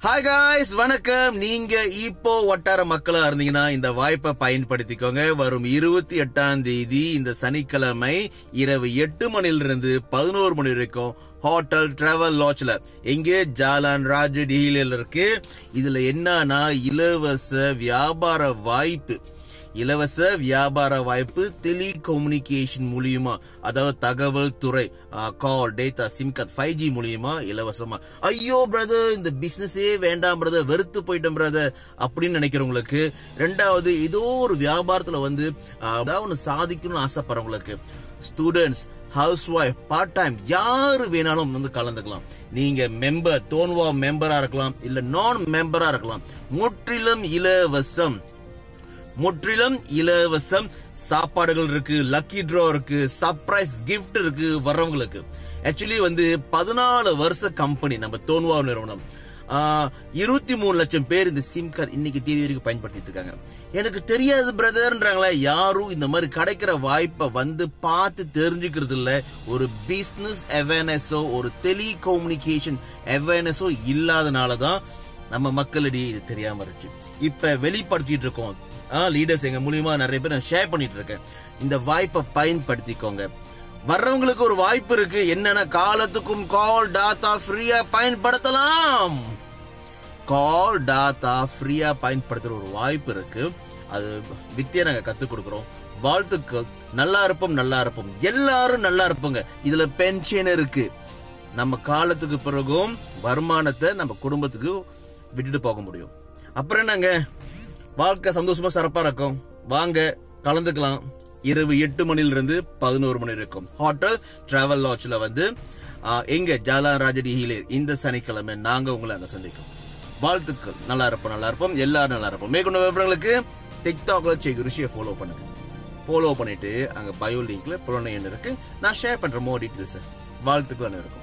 Hi guys, வணக்கம். நீங்க இப்போ வட்டார மக்களா இருந்தீங்கன்னா இந்த வாய்ப்பை பயன்படுத்திக்கோங்க. வரும் 28ஆம் தேதி இந்த சனிக்கிழமை இரவு 8 மணிலிருந்து 11 மணி வரைக்கும் ஹோட்டல் டிராவல் லாட்ஜ்ல எங்கே ஜாலான் ராஜடியில இருக்கு. இதுல என்னன்னா இலவச வியாபார வாய்ப்பு. டெலிகம்யூனிகேஷன் மூலியமா, அதாவது தகவல் துறை, கால், டேட்டா, சிம் கார்டு, 5G மூலியமா இலவசமா. ஐயோ பிரதர், இந்த பிசினஸே வேண்டாம் பிரதர், வெறுத்து போயிட்டேன் பிரதர் அப்படின்னு நினைக்கிறவங்களுக்கு, ரெண்டாவது ஏதோ ஒரு வியாபாரத்துல அதாவது ஒன்று சாதிக்கணும்னு ஆசைப்படுறவங்களுக்கு, students, housewife, part time, யாரு வேணாலும் கலந்துக்கலாம். நீங்க மெம்பர், தோன்வா மெம்பரா இருக்கலாம், இல்ல நான் மெம்பரா இருக்கலாம். முற்றிலும் இலவசம். சாப்பாடுகள் இருக்கு, லக்கி டிரா இருக்கு, சர்ப்ரைஸ் கிஃப்ட் இருக்கு வர்றவங்களுக்கு. ஆக்சுவலி 14 வருஷ கம்பெனி நம்ம தோன்வா நிறுவனம். 23 லட்சம் பேர் இந்த சிம் கார்டு இன்னைக்கு தேதி வரைக்கும் பயன்படுத்திட்டு இருக்காங்க. எனக்கு தெரியாது பிரதர்ன்றாங்களா, யாரும் இந்த மாதிரி கிடைக்கிற வாய்ப்பை பார்த்து தெரிஞ்சுக்கிறது இல்ல. ஒரு பிசினஸ் அவேர்னஸோ ஒரு டெலிகம்யூனிகேஷன் அவேர்னஸோ இல்லாதனாலதான் நம்ம மக்களிடையே இது தெரியாம இருந்துச்சு. இப்ப வெளிப்படுத்திட்டு இருக்கோம். லீடர்ஸ் எங்க மூலியமா நிறைய பேர் நான் ஷேர் பண்ணிட்டு இருக்கேன். இந்த வாய்ப்பை பயன்படுத்திக்கோங்க. வர்றவங்களுக்கு ஒரு வாய்ப்பு இருக்கு. என்னன்னா, காலத்துக்கும் கால் டாட்டா ஃப்ரீயா பயன்படுத்தலாம். கால் டாட்டா ஃப்ரீயா பயன்படுத்துற ஒரு வாய்ப்பு இருக்கு. அது வித்தியா நாங்க கத்துக் கொடுக்கிறோம். வாழ்த்துக்கள். நல்லா இருப்போம், எல்லாரும் நல்லா இருப்போங்க. இதுல பென்ஷன் இருக்கு. நம்ம காலத்துக்கு பிறகும் வருமானத்தை நம்ம குடும்பத்துக்கு விட்டுட்டு போக முடியும். அப்புறம் நாங்க வாழ்க்கை சந்தோஷமா சிறப்பா இருக்கும். வாங்க கலந்துக்கலாம். இரவு 8 மணிலிருந்து 11 மணி இருக்கும் ஹோட்டல் டிராவல் லாட்ஜ்ல எங்க ஜாலான் ராஜடி ஹிலே இந்த சனிக்கிழமை நாங்க உங்களை அங்க சந்திக்கும். வாழ்த்துக்கள். நல்லா இருப்போம், எல்லாரும் நல்லா இருப்போம். மேற்கொண்ட விவரங்களுக்கு டிக்டாக்ல ருஷியை ஃபாலோ பண்ணுங்க. ஃபாலோ பண்ணிட்டு அங்க பயோ லிங்க்ல புலனை இருக்கு. நான் ஷேர் பண்ற மோர் டீடைல்ஸ். வாழ்த்துக்கள் இருக்கும்.